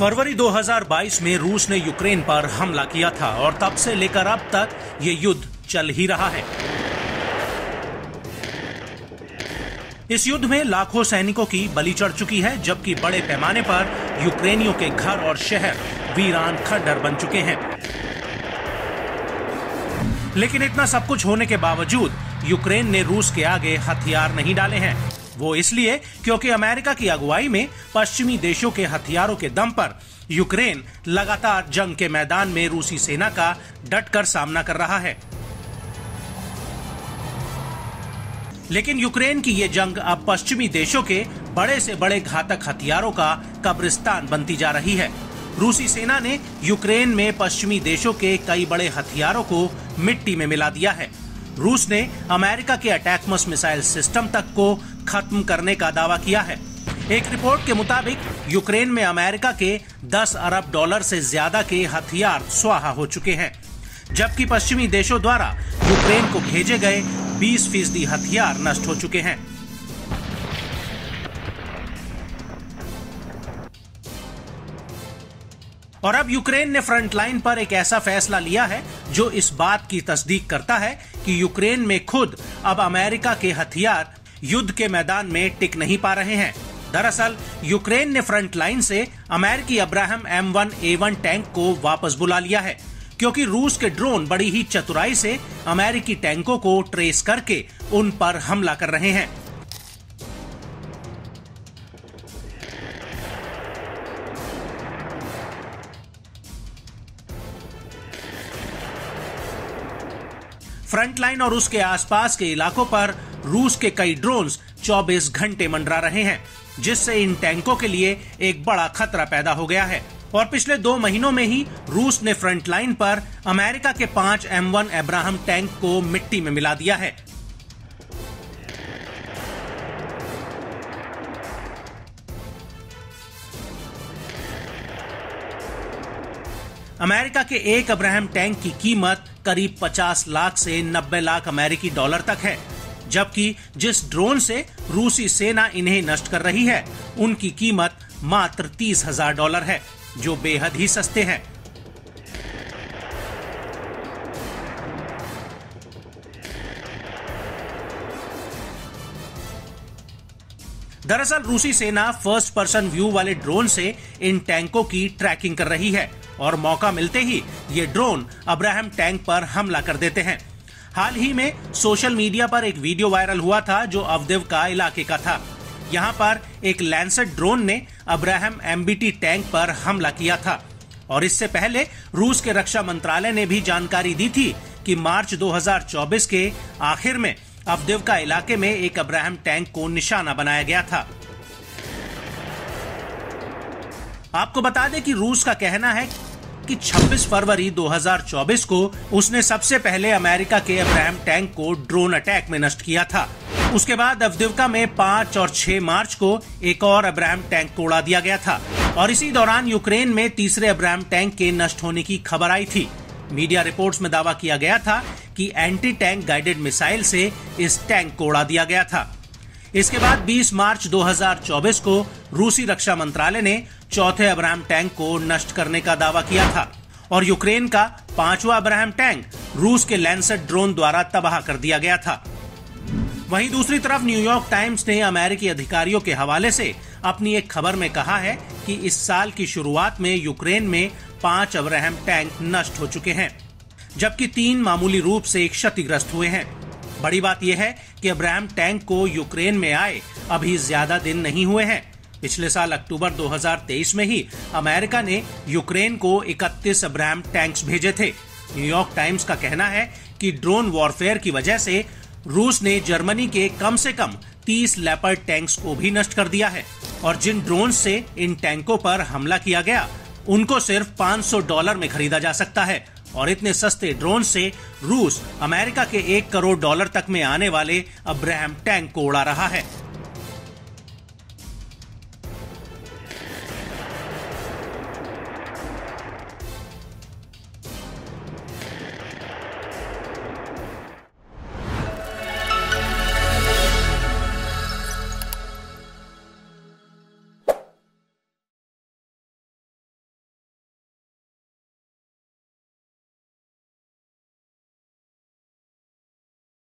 फरवरी 2022 में रूस ने यूक्रेन पर हमला किया था और तब से लेकर अब तक ये युद्ध चल ही रहा है। इस युद्ध में लाखों सैनिकों की बलि चढ़ चुकी है, जबकि बड़े पैमाने पर यूक्रेनियों के घर और शहर वीरान खंडहर बन चुके हैं। लेकिन इतना सब कुछ होने के बावजूद यूक्रेन ने रूस के आगे हथियार नहीं डाले हैं। वो इसलिए क्योंकि अमेरिका की अगुवाई में पश्चिमी देशों के हथियारों के दम पर यूक्रेन लगातार जंग के मैदान में रूसी सेना का डटकर सामना कर रहा है। लेकिन यूक्रेन की ये जंग अब पश्चिमी देशों के बड़े से बड़े घातक हथियारों का कब्रिस्तान बनती जा रही है। रूसी सेना ने यूक्रेन में पश्चिमी देशों के कई बड़े हथियारों को मिट्टी में मिला दिया है। रूस ने अमेरिका के अटैकमस मिसाइल सिस्टम तक को खत्म करने का दावा किया है। एक रिपोर्ट के मुताबिक यूक्रेन में अमेरिका के 10 अरब डॉलर से ज्यादा के हथियार स्वाहा हो चुके हैं, जबकि पश्चिमी देशों द्वारा यूक्रेन को भेजे गए 20% हथियार नष्ट हो चुके हैं। और अब यूक्रेन ने फ्रंटलाइन पर एक ऐसा फैसला लिया है जो इस बात की तस्दीक करता है कि यूक्रेन में खुद अब अमेरिका के हथियार युद्ध के मैदान में टिक नहीं पा रहे हैं। दरअसल यूक्रेन ने फ्रंटलाइन से अमेरिकी अब्राहम M1A1 टैंक को वापस बुला लिया है, क्योंकि रूस के ड्रोन बड़ी ही चतुराई से अमेरिकी टैंकों को ट्रेस करके उन पर हमला कर रहे हैं। फ्रंटलाइन और उसके आसपास के इलाकों पर रूस के कई ड्रोन्स 24 घंटे मंडरा रहे हैं, जिससे इन टैंकों के लिए एक बड़ा खतरा पैदा हो गया है। और पिछले 2 महीनों में ही रूस ने फ्रंटलाइन पर अमेरिका के 5 M1 अब्राहम टैंक को मिट्टी में मिला दिया है। अमेरिका के एक अब्राहम टैंक की कीमत करीब 50 लाख से 90 लाख अमेरिकी डॉलर तक है, जबकि जिस ड्रोन से रूसी सेना इन्हें नष्ट कर रही है उनकी कीमत मात्र $30,000 है, जो बेहद ही सस्ते हैं। दरअसल रूसी सेना फर्स्ट पर्सन व्यू वाले ड्रोन से इन टैंकों की ट्रैकिंग कर रही है और मौका मिलते ही ये ड्रोन अब्राहम टैंक पर हमला कर देते हैं। हाल ही में सोशल मीडिया पर एक वीडियो वायरल हुआ था जो अवदिव्का इलाके का था। यहाँ पर एक लैंसेट ड्रोन ने अब्राहम MBT टैंक पर हमला किया था और इससे पहले रूस के रक्षा मंत्रालय ने भी जानकारी दी थी कि मार्च 2024 के आखिर में अवदिव्का इलाके में एक अब्राहम टैंक को निशाना बनाया गया था। आपको बता दें कि रूस का कहना है कि 26 फरवरी 2024 को उसने सबसे पहले अमेरिका के अब्राहम टैंक को ड्रोन अटैक में नष्ट किया था। उसके बाद अवदिव्का में 5 और 6 मार्च को एक और अब्राहम टैंक को उड़ा दिया गया था और इसी दौरान यूक्रेन में तीसरे अब्राहम टैंक के नष्ट होने की खबर आई थी। मीडिया रिपोर्ट्स में दावा किया गया था कि एंटी टैंक गाइडेड मिसाइल से इस टैंक को उड़ा दिया गया था। इसके बाद 20 मार्च 2024 को रूसी रक्षा मंत्रालय ने चौथे अब्राहम टैंक को नष्ट करने का दावा किया था और यूक्रेन का 5वां अब्राहम टैंक रूस के लैंसेट ड्रोन द्वारा तबाह कर दिया गया था। वहीं दूसरी तरफ न्यूयॉर्क टाइम्स ने अमेरिकी अधिकारियों के हवाले से अपनी एक खबर में कहा है कि इस साल की शुरुआत में यूक्रेन में 5 अब्राहम टैंक नष्ट हो चुके हैं, जबकि 3 मामूली रूप से क्षतिग्रस्त हुए हैं। बड़ी बात यह है कि अब्राहम टैंक को यूक्रेन में आए अभी ज्यादा दिन नहीं हुए हैं। पिछले साल अक्टूबर 2023 में ही अमेरिका ने यूक्रेन को 31 अब्राहम टैंक्स भेजे थे। न्यूयॉर्क टाइम्स का कहना है कि ड्रोन वॉरफेयर की वजह से रूस ने जर्मनी के कम से कम 30 लेपर्ड टैंक्स को भी नष्ट कर दिया है और जिन ड्रोन से इन टैंकों पर हमला किया गया उनको सिर्फ $500 में खरीदा जा सकता है और इतने सस्ते ड्रोन से रूस अमेरिका के $1 करोड़ तक में आने वाले अब्राहम टैंक को उड़ा रहा है।